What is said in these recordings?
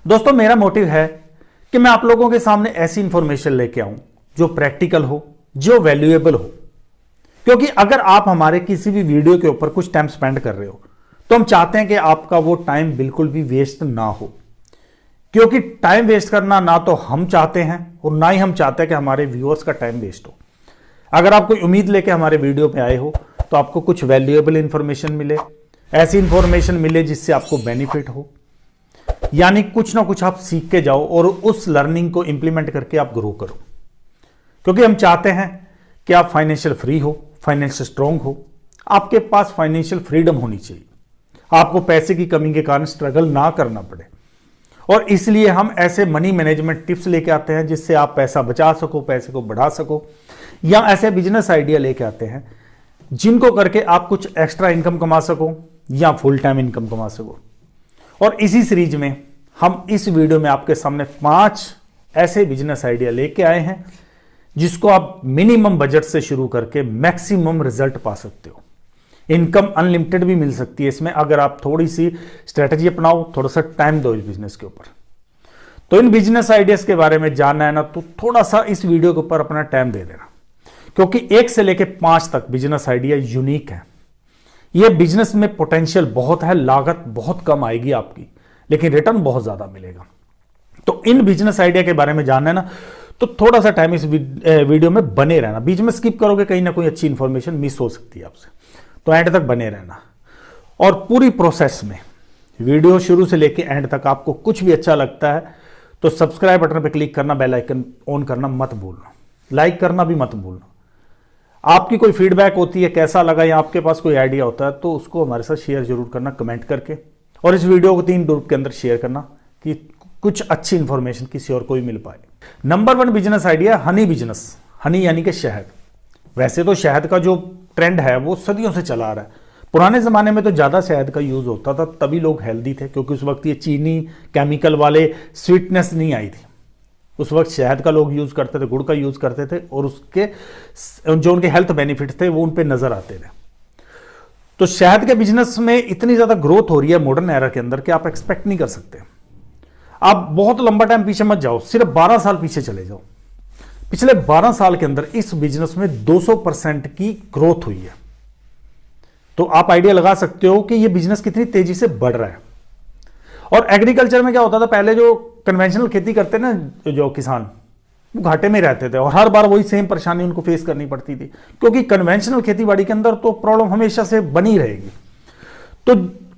दोस्तों, मेरा मोटिव है कि मैं आप लोगों के सामने ऐसी इंफॉर्मेशन लेके आऊं जो प्रैक्टिकल हो, जो वैल्यूएबल हो। क्योंकि अगर आप हमारे किसी भी वीडियो के ऊपर कुछ टाइम स्पेंड कर रहे हो तो हम चाहते हैं कि आपका वो टाइम बिल्कुल भी वेस्ट ना हो। क्योंकि टाइम वेस्ट करना ना तो हम चाहते हैं और ना ही हम चाहते हैं कि हमारे व्यूअर्स का टाइम वेस्ट हो। अगर आप कोई उम्मीद लेके हमारे वीडियो पे आए हो तो आपको कुछ वैल्यूएबल इंफॉर्मेशन मिले, ऐसी इंफॉर्मेशन मिले जिससे आपको बेनिफिट हो, यानी कुछ ना कुछ आप सीख के जाओ और उस लर्निंग को इंप्लीमेंट करके आप ग्रो करो। क्योंकि हम चाहते हैं कि आप फाइनेंशियल फ्री हो, फाइनेंशियल स्ट्रांग हो, आपके पास फाइनेंशियल फ्रीडम होनी चाहिए, आपको पैसे की कमी के कारण स्ट्रगल ना करना पड़े। और इसलिए हम ऐसे मनी मैनेजमेंट टिप्स लेके आते हैं जिससे आप पैसा बचा सको, पैसे को बढ़ा सको, या ऐसे बिजनेस आइडिया लेके आते हैं जिनको करके आप कुछ एक्स्ट्रा इनकम कमा सको या फुल टाइम इनकम कमा सको। और इसी सीरीज में हम इस वीडियो में आपके सामने 5 ऐसे बिजनेस आइडिया लेके आए हैं जिसको आप मिनिमम बजट से शुरू करके मैक्सिमम रिजल्ट पा सकते हो। इनकम अनलिमिटेड भी मिल सकती है इसमें, अगर आप थोड़ी सी स्ट्रेटजी अपनाओ, थोड़ा सा टाइम दो इस बिजनेस के ऊपर। तो इन बिजनेस आइडियाज के बारे में जानना है ना, तो थोड़ा सा इस वीडियो के ऊपर अपना टाइम दे देना, क्योंकि 1 से लेकर 5 तक बिजनेस आइडिया यूनिक है। ये बिजनेस में पोटेंशियल बहुत है, लागत बहुत कम आएगी आपकी, लेकिन रिटर्न बहुत ज्यादा मिलेगा। तो इन बिजनेस आइडिया के बारे में जानना है ना, तो थोड़ा सा टाइम इस वीडियो में बने रहना। बीच में स्किप करोगे कहीं ना कोई अच्छी इंफॉर्मेशन मिस हो सकती है आपसे, तो एंड तक बने रहना। और पूरी प्रोसेस में वीडियो शुरू से लेके एंड तक आपको कुछ भी अच्छा लगता है तो सब्सक्राइब बटन पर क्लिक करना, बेल आइकन ऑन करना मत भूलना, लाइक करना भी मत भूलना। आपकी कोई फीडबैक होती है, कैसा लगा, या आपके पास कोई आइडिया होता है तो उसको हमारे साथ शेयर जरूर करना कमेंट करके। और इस वीडियो को 3 ग्रुप के अंदर शेयर करना कि कुछ अच्छी इंफॉर्मेशन किसी और को भी मिल पाए। Number 1 business idea, Honey business. Honey यानी कि शहद। वैसे तो शहद का जो ट्रेंड है वो सदियों से चला आ रहा है। पुराने जमाने में तो ज्यादा शहद का यूज होता था, तभी लोग हेल्दी थे, क्योंकि उस वक्त ये चीनी केमिकल वाले स्वीटनेस नहीं आई थी। उस वक्त शहद का लोग यूज करते थे, गुड़ का यूज करते थे, और उसके जो उनके हेल्थ बेनिफिट थे वो उन पे नजर आते थे। तो शहद के बिजनेस में इतनी ज्यादा ग्रोथ हो रही है मॉडर्न एरा के अंदर कि आप एक्सपेक्ट नहीं कर सकते। आप बहुत लंबा टाइम पीछे मत जाओ, सिर्फ 12 साल पीछे चले जाओ। पिछले 12 साल के अंदर इस बिजनेस में 200% की ग्रोथ हुई है। तो आप आइडिया लगा सकते हो कि यह बिजनेस कितनी तेजी से बढ़ रहा है। और एग्रीकल्चर में क्या होता था, पहले जो कन्वेंशनल खेती करते ना जो किसान, वो घाटे में रहते थे और हर बार वही सेम परेशानी उनको फेस करनी पड़ती थी, क्योंकि कन्वेंशनल खेती बाड़ी के अंदर तो प्रॉब्लम हमेशा से बनी रहेगी। तो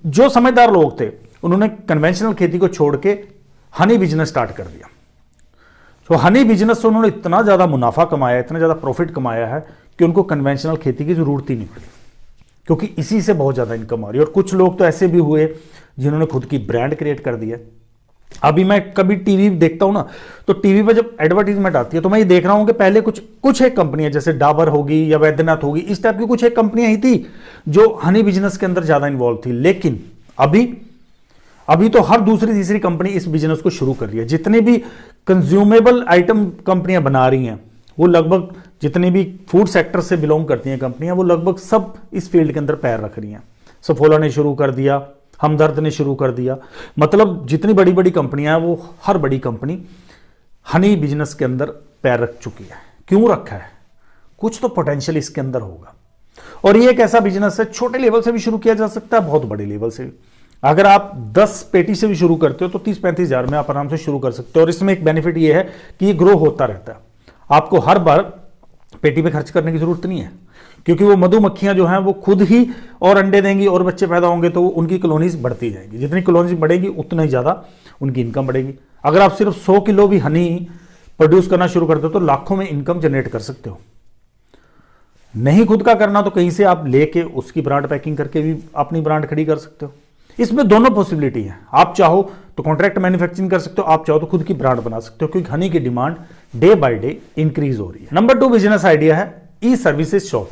जो समझदार लोग थे उन्होंने कन्वेंशनल खेती को छोड़ के हनी बिजनेस स्टार्ट कर दिया। तो हनी बिजनेस से उन्होंने इतना ज्यादा मुनाफा कमाया, इतना ज्यादा प्रॉफिट कमाया है कि उनको कन्वेंशनल खेती की जरूरत ही नहीं पड़ी, क्योंकि इसी से बहुत ज्यादा इनकम आ रही है। और कुछ लोग तो ऐसे भी हुए जिन्होंने खुद की ब्रांड क्रिएट कर दी है। अभी मैं कभी टीवी देखता हूं ना, तो टीवी पे जब एडवर्टीजमेंट आती है तो मैं ये देख रहा हूं कि पहले कुछ एक कंपनियां जैसे डाबर होगी या वैद्यनाथ होगी, इस टाइप की कुछ एक कंपनियां ही थी जो हनी बिजनेस के अंदर ज्यादा इन्वॉल्व थी। लेकिन अभी तो हर दूसरी तीसरी कंपनी इस बिजनेस को शुरू कर रही है। जितने भी कंज्यूमेबल आइटम कंपनियां बना रही हैं, वो लगभग जितने भी फूड सेक्टर से बिलोंग करती हैं कंपनियां, वो लगभग सब इस फील्ड के अंदर पैर रख रही हैं। सफोला ने शुरू कर दिया, हमदर्द ने शुरू कर दिया, मतलब जितनी बड़ी बड़ी कंपनियां हैं वो हर बड़ी कंपनी हनी बिजनेस के अंदर पैर रख चुकी है। क्यों रखा है? कुछ तो पोटेंशियल इसके अंदर होगा। और ये एक ऐसा बिजनेस है, छोटे लेवल से भी शुरू किया जा सकता है, बहुत बड़े लेवल से। अगर आप 10 पेटी से भी शुरू करते हो तो 30-35 हजार में आप आराम से शुरू कर सकते हो। और इसमें एक बेनिफिट ये है कि ये ग्रो होता रहता है। आपको हर बार पेटी पे खर्च करने की जरूरत नहीं है, क्योंकि वो मधुमक्खियां जो हैं वो खुद ही और अंडे देंगी और बच्चे पैदा होंगे, तो उनकी कॉलोनीज बढ़ती जाएंगी। जितनी कॉलोनीज बढ़ेगी उतना ही ज्यादा उनकी इनकम बढ़ेगी। अगर आप सिर्फ 100 किलो भी हनी प्रोड्यूस करना शुरू करते हो तो लाखों में इनकम जनरेट कर सकते हो। नहीं खुद का करना तो कहीं से आप लेके उसकी ब्रांड पैकिंग करके भी अपनी ब्रांड खड़ी कर सकते हो। इसमें दोनों पॉसिबिलिटी है। आप चाहो तो कॉन्ट्रैक्ट मैन्युफैक्चरिंग कर सकते हो, आप चाहो तो खुद की ब्रांड बना सकते हो, क्योंकि हनी की demand day by day increase हो रही है। नंबर 2 बिजनेस आइडिया है ई सर्विसेज शॉप।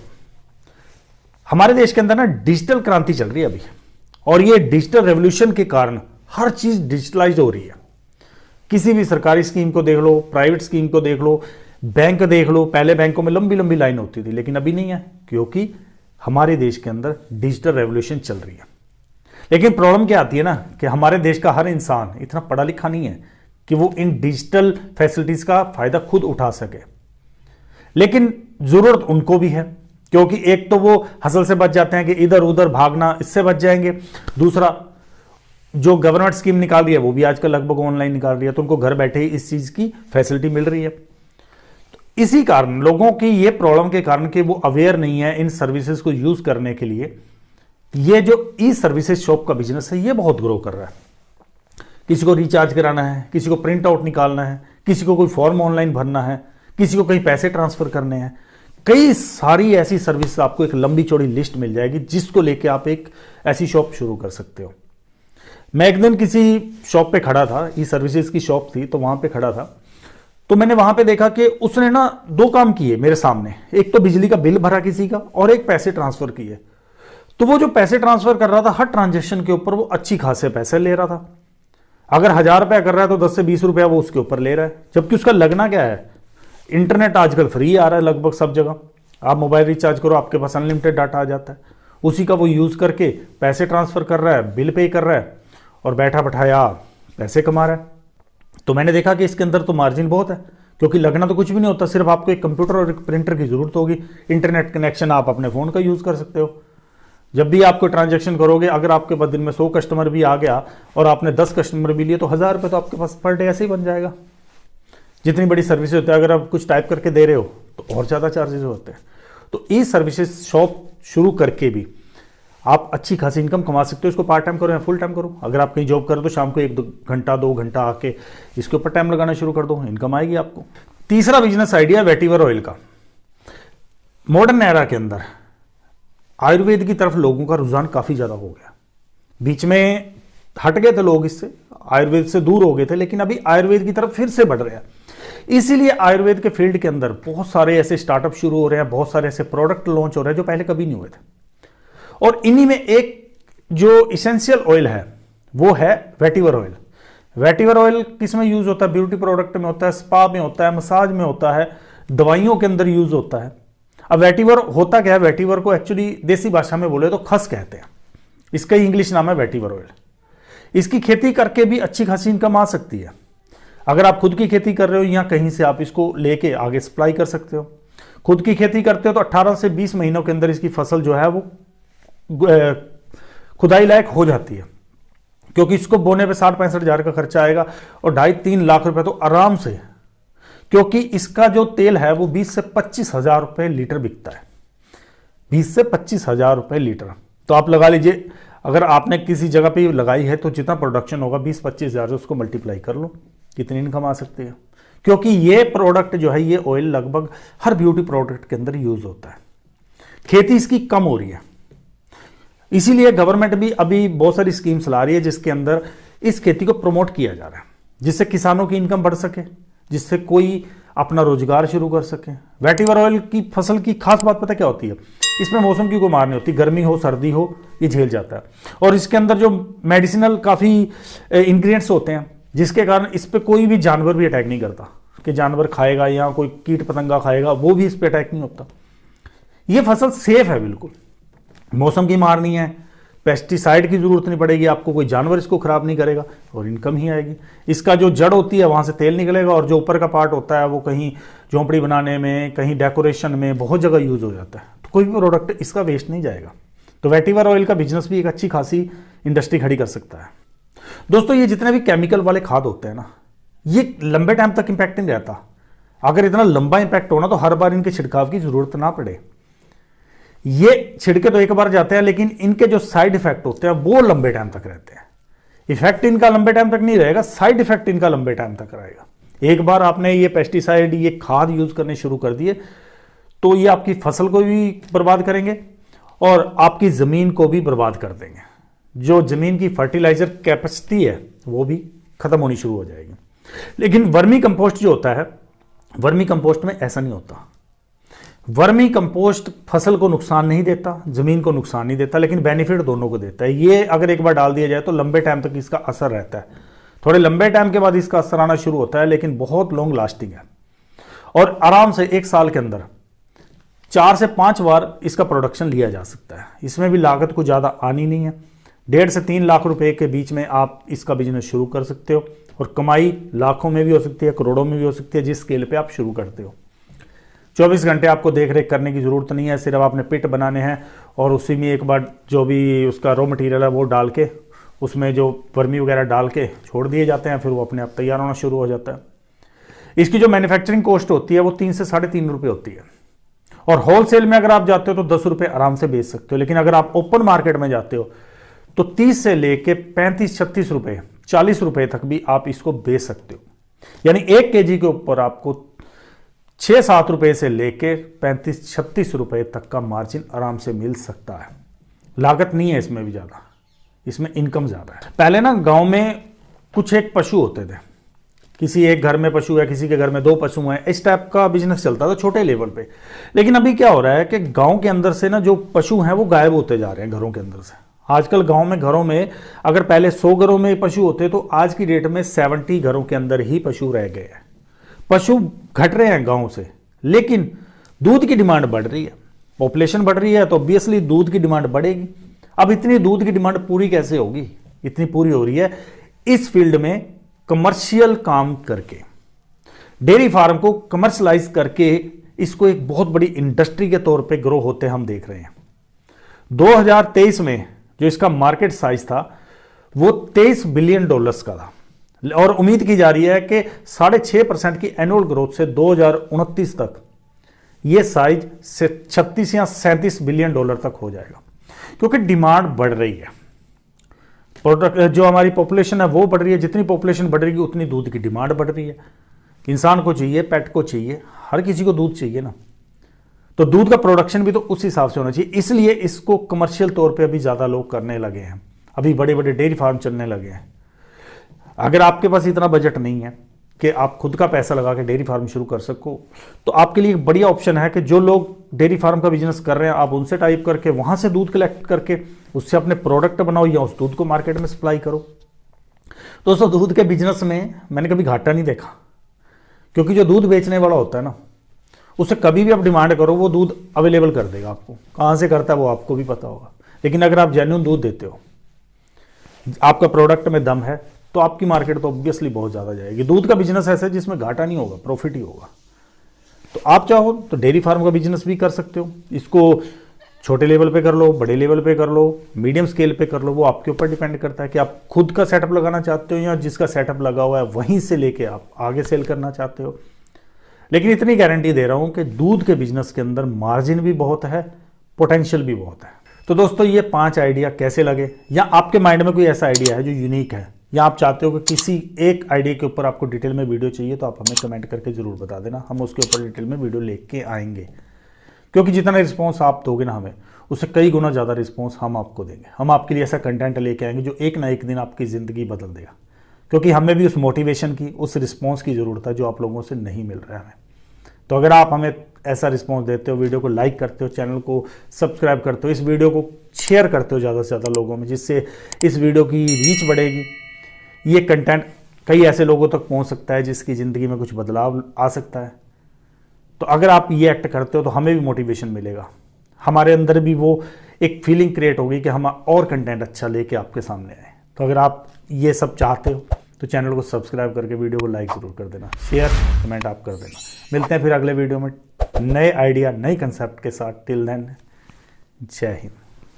हमारे देश के अंदर ना डिजिटल क्रांति चल रही है अभी, और ये डिजिटल रेवोल्यूशन के कारण हर चीज डिजिटलाइज हो रही है। किसी भी सरकारी स्कीम को देख लो, प्राइवेट स्कीम को देख लो, बैंक देख लो। पहले बैंकों में लंबी लंबी लाइन होती थी, लेकिन अभी नहीं है, क्योंकि हमारे देश के अंदर डिजिटल रेवोल्यूशन चल रही है। लेकिन प्रॉब्लम क्या आती है ना कि हमारे देश का हर इंसान इतना पढ़ा लिखा नहीं है कि वो इन डिजिटल फैसिलिटीज का फायदा खुद उठा सके। लेकिन जरूरत उनको भी है, क्योंकि एक तो वो हसल से बच जाते हैं कि इधर उधर भागना, इससे बच जाएंगे। दूसरा, जो गवर्नमेंट स्कीम निकाल रही है वो भी आजकल लगभग ऑनलाइन निकाल रही है, तो उनको घर बैठे ही इस चीज की फैसिलिटी मिल रही है। तो इसी कारण लोगों की ये प्रॉब्लम के कारण कि वो अवेयर नहीं है इन सर्विसेज को यूज करने के लिए, ये जो ई सर्विसेज शॉप का बिजनेस है ये बहुत ग्रो कर रहा है। किसी को रिचार्ज कराना है, किसी को प्रिंट आउट निकालना है, किसी को कोई फॉर्म ऑनलाइन भरना है, किसी को कहीं पैसे ट्रांसफर करने हैं, कई सारी ऐसी सर्विस, आपको एक लंबी चौड़ी लिस्ट मिल जाएगी जिसको लेके आप एक ऐसी शॉप शुरू कर सकते हो। मैं एक दिन किसी शॉप पे खड़ा था, ई सर्विसेज की शॉप थी, तो वहां पे खड़ा था, तो मैंने वहां पे देखा कि उसने ना दो काम किए मेरे सामने। एक तो बिजली का बिल भरा किसी का, और एक पैसे ट्रांसफर किए। तो वो जो पैसे ट्रांसफर कर रहा था, हर ट्रांजेक्शन के ऊपर वो अच्छी खासे पैसे ले रहा था। अगर 1000 रुपया कर रहा है तो 10 से 20 रुपया वो उसके ऊपर ले रहा है, जबकि उसका लगना क्या है, इंटरनेट आजकल फ्री आ रहा है लगभग सब जगह। आप मोबाइल रिचार्ज करो, आपके पास अनलिमिटेड डाटा आ जाता है, उसी का वो यूज करके पैसे ट्रांसफर कर रहा है, बिल पे कर रहा है और बैठा बैठाया पैसे कमा रहा है। तो मैंने देखा कि इसके अंदर तो मार्जिन बहुत है, क्योंकि लगना तो कुछ भी नहीं होता, सिर्फ आपको एक कंप्यूटर और एक प्रिंटर की जरूरत होगी, इंटरनेट कनेक्शन आप अपने फोन का यूज कर सकते हो। जब भी आपको ट्रांजैक्शन करोगे, अगर आपके पास दिन में 100 कस्टमर भी आ गया और आपने 10 कस्टमर भी लिए, तो 1000 रुपये तो आपके पास पर डे ऐसे ही बन जाएगा। जितनी बड़ी सर्विस होती है, अगर आप कुछ टाइप करके दे रहे हो तो और ज़्यादा चार्जेस होते हैं। तो ई सर्विसेज शॉप शुरू करके भी आप अच्छी खासी इनकम कमा सकते हो। इसको पार्ट टाइम करो या फुल टाइम करो। अगर आप कहीं जॉब करो तो शाम को 1-2 घंटा आके इसके ऊपर टाइम लगाना शुरू कर दो, इनकम आएगी आपको। तीसरा बिजनेस आइडिया वेटिवर ऑयल का। मॉडर्न एरा के अंदर आयुर्वेद की तरफ लोगों का रुझान काफ़ी ज़्यादा हो गया। बीच में हट गए थे लोग, इससे आयुर्वेद से दूर हो गए थे, लेकिन अभी आयुर्वेद की तरफ फिर से बढ़ रहे हैं। इसीलिए आयुर्वेद के फील्ड के अंदर बहुत सारे ऐसे स्टार्टअप शुरू हो रहे हैं, बहुत सारे ऐसे प्रोडक्ट लॉन्च हो रहे हैं जो पहले कभी नहीं हुए थे। और इन्हीं में एक जो इसेंशियल ऑयल है वो है वेटिवर ऑयल। वेटिवर ऑयल किस में यूज होता है? ब्यूटी प्रोडक्ट में होता है, स्पा में होता है, मसाज में होता है, दवाइयों के अंदर यूज होता है। अब वेटिवर होता क्या है? वेटिवर को एक्चुअली देसी भाषा में बोले तो खस कहते हैं, इसका इंग्लिश नाम है वेटिवर ऑयल। इसकी खेती करके भी अच्छी खासी इनकम आ सकती है। अगर आप खुद की खेती कर रहे हो या कहीं से आप इसको लेके आगे सप्लाई कर सकते हो। खुद की खेती करते हो तो 18 से 20 महीनों के अंदर इसकी फसल जो है वो खुदाई लायक हो जाती है, क्योंकि इसको बोने पे 60-65 हज़ार का खर्चा आएगा और 2.5-3 लाख रुपए तो आराम से, क्योंकि इसका जो तेल है वो 20 से 25 हज़ार रुपए लीटर बिकता है। 20 से 25 हज़ार रुपए लीटर। तो आप लगा लीजिए, अगर आपने किसी जगह पे लगाई है तो जितना प्रोडक्शन होगा 20-25 हज़ार से उसको मल्टीप्लाई कर लो, कितनी इनकम आ सकती है। क्योंकि ये प्रोडक्ट जो है, ये ऑयल लगभग हर ब्यूटी प्रोडक्ट के अंदर यूज होता है। खेती इसकी कम हो रही है, इसीलिए गवर्नमेंट भी अभी बहुत सारी स्कीम्स ला रही है जिसके अंदर इस खेती को प्रमोट किया जा रहा है, जिससे किसानों की इनकम बढ़ सके, जिससे कोई अपना रोजगार शुरू कर सके। वेटिवर ऑयल की फसल की खास बात पता क्या होती है? इसमें मौसम की कोई मार नहीं होती, गर्मी हो सर्दी हो ये झेल जाता है। और इसके अंदर जो मेडिसिनल काफ़ी इंग्रेडिएंट्स होते हैं, जिसके कारण इस पर कोई भी जानवर भी अटैक नहीं करता कि जानवर खाएगा या कोई कीट पतंगा खाएगा, वो भी इस पर अटैक नहीं होता। ये फसल सेफ है बिल्कुल, मौसम की मार नहीं है, पेस्टिसाइड की जरूरत नहीं पड़ेगी आपको, कोई जानवर इसको खराब नहीं करेगा और इनकम ही आएगी। इसका जो जड़ होती है वहां से तेल निकलेगा, और जो ऊपर का पार्ट होता है वो कहीं झोंपड़ी बनाने में, कहीं डेकोरेशन में बहुत जगह यूज हो जाता है। तो कोई भी प्रोडक्ट इसका वेस्ट नहीं जाएगा। तो वेटिवर ऑयल का बिजनेस भी एक अच्छी खासी इंडस्ट्री खड़ी कर सकता है। दोस्तों, ये जितने भी केमिकल वाले खाद होते हैं ना, ये लंबे टाइम तक इंपैक्ट नहीं रहता। अगर इतना लंबा इंपैक्ट होना तो हर बार इनके छिड़काव की जरूरत ना पड़े। ये छिड़के तो एक बार जाते हैं, लेकिन इनके जो साइड इफेक्ट होते हैं वो लंबे टाइम तक रहते हैं। इफेक्ट इनका लंबे टाइम तक नहीं रहेगा, साइड इफेक्ट इनका लंबे टाइम तक रहेगा। एक बार आपने ये पेस्टिसाइड, ये खाद यूज करने शुरू कर दिए तो ये आपकी फसल को भी बर्बाद करेंगे और आपकी जमीन को भी बर्बाद कर देंगे। जो जमीन की फर्टिलाइजर कैपेसिटी है वो भी खत्म होनी शुरू हो जाएगी। लेकिन वर्मी कंपोस्ट जो होता है, वर्मी कंपोस्ट में ऐसा नहीं होता। वर्मी कंपोस्ट फसल को नुकसान नहीं देता, जमीन को नुकसान नहीं देता, लेकिन बेनिफिट दोनों को देता है। ये अगर एक बार डाल दिया जाए तो लंबे टाइम तक इसका असर रहता है। थोड़े लंबे टाइम के बाद इसका असर आना शुरू होता है, लेकिन बहुत लॉन्ग लास्टिंग है और आराम से 1 साल के अंदर 4 से 5 बार इसका प्रोडक्शन लिया जा सकता है। इसमें भी लागत को ज़्यादा आनी नहीं है। 1.5 से 3 लाख रुपए के बीच में आप इसका बिजनेस शुरू कर सकते हो और कमाई लाखों में भी हो सकती है, करोड़ों में भी हो सकती है, जिस स्केल पे आप शुरू करते हो। 24 घंटे आपको देख रेख करने की ज़रूरत नहीं है, सिर्फ आपने पिट बनाने हैं और उसी में एक बार जो भी उसका रॉ मटेरियल है वो डाल के उसमें जो वर्मी वगैरह डाल के छोड़ दिए जाते हैं, फिर वो अपने आप तैयार होना शुरू हो जाता है। इसकी जो मैन्युफैक्चरिंग कॉस्ट होती है वो 3 से 3.5 रुपये होती है और होलसेल में अगर आप जाते हो तो 10 रुपये आराम से बेच सकते हो। लेकिन अगर आप ओपन मार्केट में जाते हो तो 30 से लेके 35-36 रुपये, 40 रुपये तक भी आप इसको बेच सकते हो। यानी 1 kg के ऊपर आपको 6-7 रुपये से लेके 35-36 रुपये तक का मार्जिन आराम से मिल सकता है। लागत नहीं है इसमें भी ज़्यादा, इसमें इनकम ज़्यादा है। पहले ना गांव में कुछ एक पशु होते थे, किसी एक घर में पशु है, किसी के घर में 2 पशु हैं, इस टाइप का बिजनेस चलता था छोटे लेवल पे। लेकिन अभी क्या हो रहा है कि गांव के अंदर से ना जो पशु हैं वो गायब होते जा रहे हैं घरों के अंदर से। आजकल गांव में घरों में अगर पहले 100 घरों में पशु होते तो आज की डेट में 70 घरों के अंदर ही पशु रह गए हैं। पशु घट रहे हैं गांव से, लेकिन दूध की डिमांड बढ़ रही है, पॉपुलेशन बढ़ रही है तो ऑब्वियसली दूध की डिमांड बढ़ेगी। अब इतनी दूध की डिमांड पूरी कैसे होगी? इतनी पूरी हो रही है इस फील्ड में कमर्शियल काम करके, डेयरी फार्म को कमर्शलाइज करके इसको एक बहुत बड़ी इंडस्ट्री के तौर पे ग्रो होते हम देख रहे हैं। 2023 में जो इसका मार्केट साइज था वो $23 बिलियन का था और उम्मीद की जा रही है कि 6.5% की एनुअल ग्रोथ से 2029 तक ये साइज से 36 या 37 बिलियन डॉलर तक हो जाएगा, क्योंकि डिमांड बढ़ रही है। प्रोडक्ट जो हमारी पॉपुलेशन है वो बढ़ रही है, जितनी पॉपुलेशन बढ़ रही है उतनी दूध की डिमांड बढ़ रही है। इंसान को चाहिए, पेट को चाहिए, हर किसी को दूध चाहिए ना, तो दूध का प्रोडक्शन भी तो उस हिसाब से होना चाहिए। इसलिए इसको कमर्शियल तौर पे अभी ज़्यादा लोग करने लगे हैं, अभी बड़े बड़े डेयरी फार्म चलने लगे हैं। अगर आपके पास इतना बजट नहीं है कि आप खुद का पैसा लगा के डेयरी फार्म शुरू कर सको, तो आपके लिए एक बढ़िया ऑप्शन है कि जो लोग डेयरी फार्म का बिजनेस कर रहे हैं आप उनसे टाइप करके वहाँ से दूध कलेक्ट करके उससे अपने प्रोडक्ट बनाओ या उस दूध को मार्केट में सप्लाई करो। दोस्तों, दूध के बिजनेस में मैंने कभी घाटा नहीं देखा, क्योंकि जो दूध बेचने वाला होता है ना, उससे कभी भी आप डिमांड करो वो दूध अवेलेबल कर देगा। आपको कहाँ से करता है वो आपको भी पता होगा। लेकिन अगर आप जेन्युइन दूध देते हो, आपका प्रोडक्ट में दम है, तो आपकी मार्केट तो ऑब्वियसली बहुत ज़्यादा जाएगी। दूध का बिजनेस ऐसा है जिसमें घाटा नहीं होगा, प्रॉफिट ही होगा। तो आप चाहो तो डेयरी फार्म का बिजनेस भी कर सकते हो। इसको छोटे लेवल पे कर लो, बड़े लेवल पे कर लो, मीडियम स्केल पे कर लो, वो आपके ऊपर डिपेंड करता है कि आप खुद का सेटअप लगाना चाहते हो या जिसका सेटअप लगा हुआ है वहीं से लेके आप आगे सेल करना चाहते हो। लेकिन इतनी गारंटी दे रहा हूं कि दूध के बिजनेस के अंदर मार्जिन भी बहुत है, पोटेंशियल भी बहुत है। तो दोस्तों, ये 5 आइडिया कैसे लगे, या आपके माइंड में कोई ऐसा आइडिया है जो यूनिक है, या आप चाहते हो कि किसी एक आइडिया के ऊपर आपको डिटेल में वीडियो चाहिए, तो आप हमें कमेंट करके ज़रूर बता देना, हम उसके ऊपर डिटेल में वीडियो लेके आएंगे। क्योंकि जितना रिस्पॉन्स आप दोगे ना हमें, उससे कई गुना ज़्यादा रिस्पॉन्स हम आपको देंगे। हम आपके लिए ऐसा कंटेंट लेके आएंगे जो एक ना एक दिन आपकी ज़िंदगी बदल देगा, क्योंकि हमें भी उस मोटिवेशन की, उस रिस्पॉन्स की ज़रूरत है जो आप लोगों से नहीं मिल रहा है हमें। तो अगर आप हमें ऐसा रिस्पॉन्स देते हो, वीडियो को लाइक करते हो, चैनल को सब्सक्राइब करते हो, इस वीडियो को शेयर करते हो ज़्यादा से ज़्यादा लोगों में, जिससे इस वीडियो की रीच बढ़ेगी, ये कंटेंट कई ऐसे लोगों तक पहुंच सकता है जिसकी ज़िंदगी में कुछ बदलाव आ सकता है। तो अगर आप ये एक्ट करते हो तो हमें भी मोटिवेशन मिलेगा, हमारे अंदर भी वो एक फीलिंग क्रिएट होगी कि हम और कंटेंट अच्छा लेके आपके सामने आए। तो अगर आप ये सब चाहते हो तो चैनल को सब्सक्राइब करके वीडियो को लाइक ज़रूर कर देना, शेयर कमेंट आप कर देना। मिलते हैं फिर अगले वीडियो में नए आइडिया, नए कंसेप्ट के साथ। टिल देन, जय हिंद।